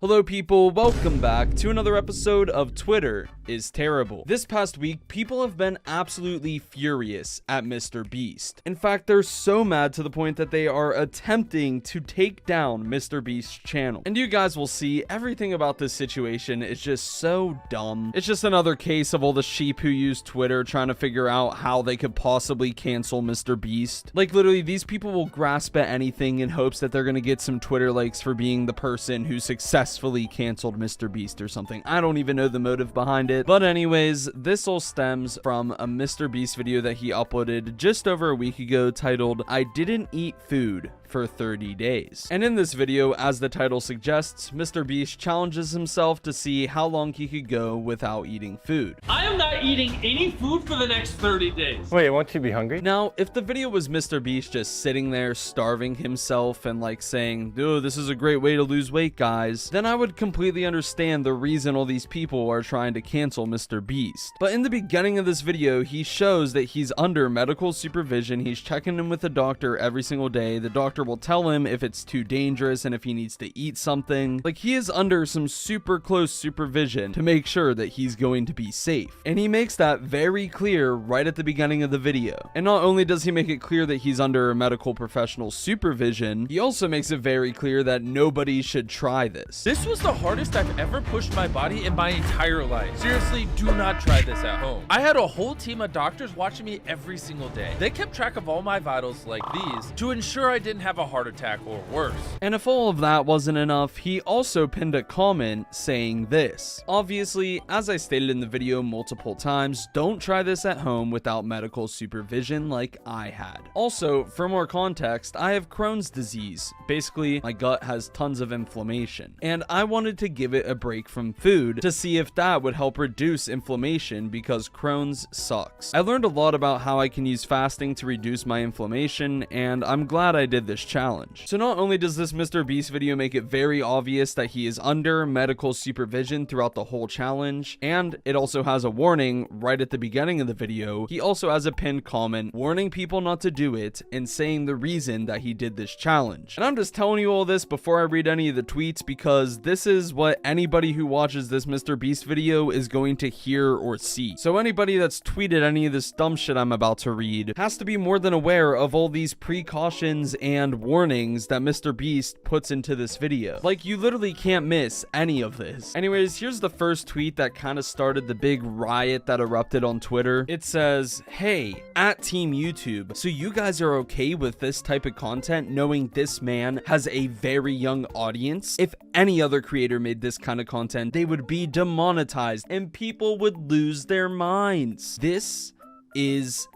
Hello people, welcome back to another episode of Twitter is Terrible. This past week, people have been absolutely furious at MrBeast. In fact, they're so mad to the point that they are attempting to take down MrBeast's channel. And you guys will see everything about this situation is just so dumb. It's just another case of all the sheep who use Twitter trying to figure out how they could possibly cancel MrBeast. Like literally, these people will grasp at anything in hopes that they're gonna get some Twitter likes for being the person who successfully canceled MrBeast or something. I don't even know the motive behind it. But anyways, this all stems from a MrBeast video that he uploaded just over a week ago titled, "I didn't eat food for 30 days. And in this video, as the title suggests, MrBeast challenges himself to see how long he could go without eating food. I am not eating any food for the next 30 days. Wait, won't you be hungry? Now, if the video was MrBeast just sitting there starving himself and like saying, "Oh, this is a great way to lose weight, guys," then I would completely understand the reason all these people are trying to cancel MrBeast. But in the beginning of this video, he shows that he's under medical supervision. He's checking in with the doctor every single day. The doctor will tell him if it's too dangerous and if he needs to eat something. Like, he is under some super close supervision to make sure that he's going to be safe. And he makes that very clear right at the beginning of the video. And not only does he make it clear that he's under medical professional supervision, he also makes it very clear that nobody should try this. This was the hardest I've ever pushed my body in my entire life. Seriously, do not try this at home. I had a whole team of doctors watching me every single day. They kept track of all my vitals like these to ensure I didn't have a heart attack or worse. And if all of that wasn't enough, he also pinned a comment saying this. Obviously, as I stated in the video multiple times, don't try this at home without medical supervision like I had. Also, for more context, I have Crohn's disease. Basically, my gut has tons of inflammation, and I wanted to give it a break from food to see if that would help reduce inflammation because Crohn's sucks. I learned a lot about how I can use fasting to reduce my inflammation, and I'm glad I did this challenge. So not only does this MrBeast video make it very obvious that he is under medical supervision throughout the whole challenge, and it also has a warning right at the beginning of the video, he also has a pinned comment warning people not to do it and saying the reason that he did this challenge. And I'm just telling you all this before I read any of the tweets because this is what anybody who watches this MrBeast video is going to hear or see. So anybody that's tweeted any of this dumb shit I'm about to read has to be more than aware of all these precautions and warnings that MrBeast puts into this video. Like, you literally can't miss any of this. Anyways, here's the first tweet that kind of started the big riot that erupted on Twitter. It says, "Hey, at Team YouTube, so you guys are okay with this type of content knowing this man has a very young audience? If any other creator made this kind of content, they would be demonetized and people would lose their minds. This is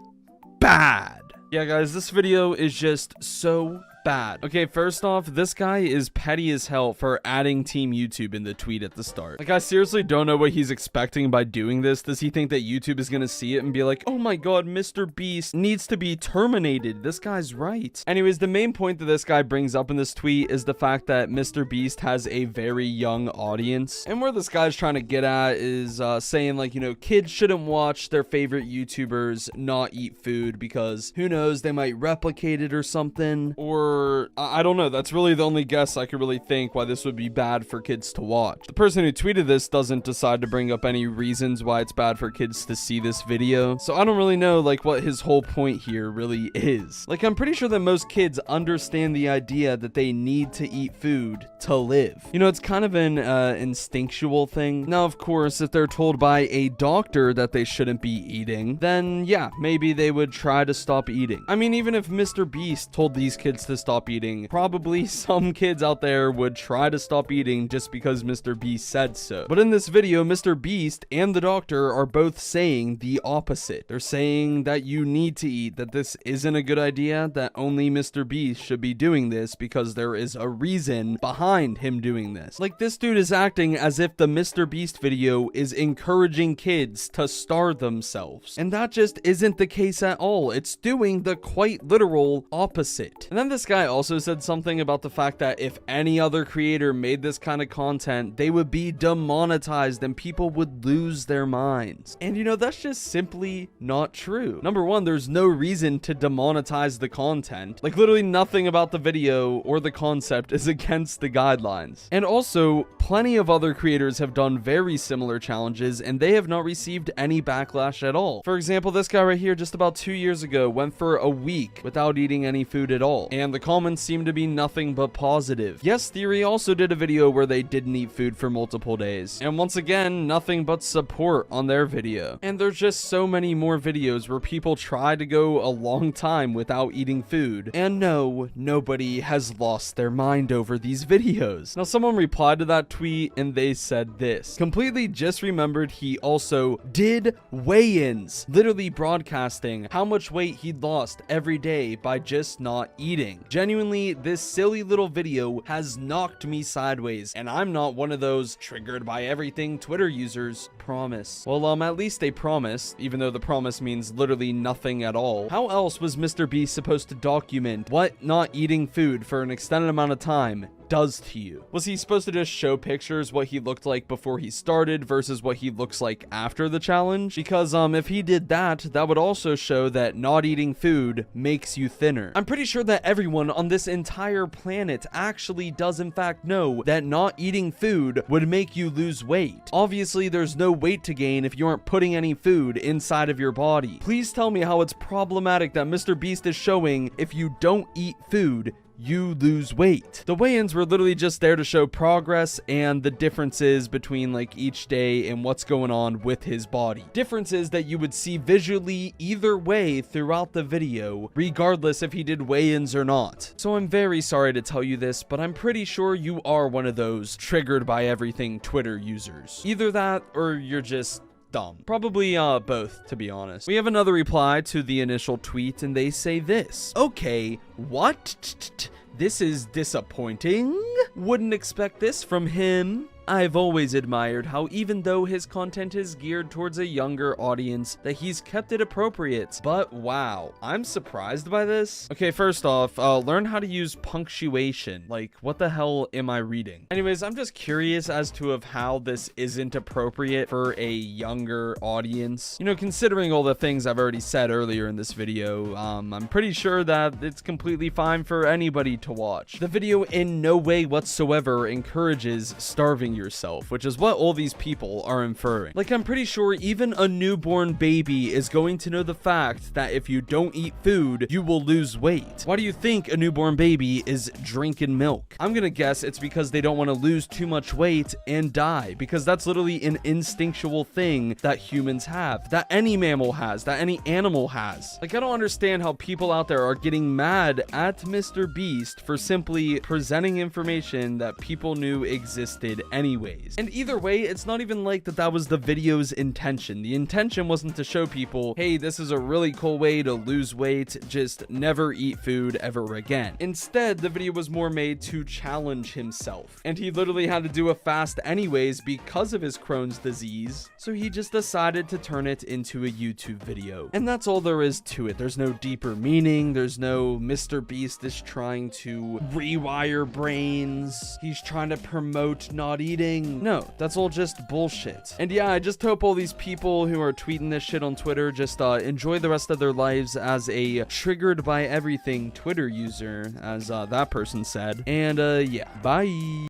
bad." Yeah, guys, this video is just so bad. Okay, first off, this guy is petty as hell for adding Team YouTube in the tweet at the start. Like, I seriously don't know what he's expecting by doing this. Does he think that YouTube is gonna see it and be like, "Oh my god, MrBeast needs to be terminated. This guy's right." Anyways, the main point that this guy brings up in this tweet is the fact that MrBeast has a very young audience. And where this guy's trying to get at is saying, like, you know, kids shouldn't watch their favorite YouTubers not eat food because who knows, they might replicate it or something. Or I don't know. That's really the only guess I could really think why this would be bad for kids to watch. The person who tweeted this doesn't decide to bring up any reasons why it's bad for kids to see this video. So I don't really know like what his whole point here really is. Like, I'm pretty sure that most kids understand the idea that they need to eat food to live. You know, it's kind of an instinctual thing. Now, of course, if they're told by a doctor that they shouldn't be eating, then yeah, maybe they would try to stop eating. I mean, even if MrBeast told these kids to stop eating, probably some kids out there would try to stop eating just because MrBeast said so. But in this video, MrBeast and the doctor are both saying the opposite. They're saying that you need to eat, that this isn't a good idea, that only MrBeast should be doing this because there is a reason behind him doing this. Like, this dude is acting as if the MrBeast video is encouraging kids to starve themselves. And that just isn't the case at all. It's doing the quite literal opposite. And then this guy also said something about the fact that if any other creator made this kind of content, they would be demonetized and people would lose their minds. And you know, that's just simply not true. Number one, there's no reason to demonetize the content. Like, literally nothing about the video or the concept is against the guidelines. And also, plenty of other creators have done very similar challenges and they have not received any backlash at all. For example, this guy right here just about 2 years ago went for a week without eating any food at all, and the comments seem to be nothing but positive. Yes Theory also did a video where they didn't eat food for multiple days, and once again, nothing but support on their video. And there's just so many more videos where people try to go a long time without eating food, and no, nobody has lost their mind over these videos. Now, someone replied to that tweet and they said this: completely just remembered he also did weigh-ins, literally broadcasting how much weight he'd lost every day by just not eating. Genuinely, this silly little video has knocked me sideways, and I'm not one of those triggered by everything Twitter users. Promise. Well, at least they promised, even though the promise means literally nothing at all. How else was MrBeast supposed to document what not eating food for an extended amount of time does to you? Was he supposed to just show pictures what he looked like before he started versus what he looks like after the challenge? Because if he did that, that would also show that not eating food makes you thinner. I'm pretty sure that everyone on this entire planet actually does in fact know that not eating food would make you lose weight. Obviously, there's no weight to gain if you aren't putting any food inside of your body. Please tell me how it's problematic that MrBeast is showing if you don't eat food, you lose weight. The weigh-ins were literally just there to show progress and the differences between like each day and what's going on with his body. Differences that you would see visually either way throughout the video, regardless if he did weigh-ins or not. So I'm very sorry to tell you this, but I'm pretty sure you are one of those triggered by everything Twitter users. Either that or you're just dumb. Probably both, to be honest. We have another reply to the initial tweet and they say this: okay, what? This is disappointing. Wouldn't expect this from him. I've always admired how even though his content is geared towards a younger audience, that he's kept it appropriate. But wow, I'm surprised by this. Okay, first off, learn how to use punctuation. Like, what the hell am I reading? Anyways, I'm just curious as to how this isn't appropriate for a younger audience. You know, considering all the things I've already said earlier in this video, I'm pretty sure that it's completely fine for anybody to watch. The video in no way whatsoever encourages starving yourself, which is what all these people are inferring. Like, I'm pretty sure even a newborn baby is going to know the fact that if you don't eat food, you will lose weight. Why do you think a newborn baby is drinking milk? I'm gonna guess it's because they don't want to lose too much weight and die, because that's literally an instinctual thing that humans have, that any mammal has, that any animal has. Like, I don't understand how people out there are getting mad at MrBeast for simply presenting information that people knew existed anyways. And either way, it's not even like that was the video's intention. The intention wasn't to show people, hey, this is a really cool way to lose weight, just never eat food ever again. Instead, the video was more made to challenge himself, and he literally had to do a fast anyways because of his Crohn's disease, so he just decided to turn it into a YouTube video. And that's all there is to it. There's no deeper meaning. There's no MrBeast is trying to rewire brains. He's trying to promote not eating. No, that's all just bullshit. And yeah, I just hope all these people who are tweeting this shit on Twitter just enjoy the rest of their lives as a triggered by everything Twitter user, as that person said. And yeah, bye.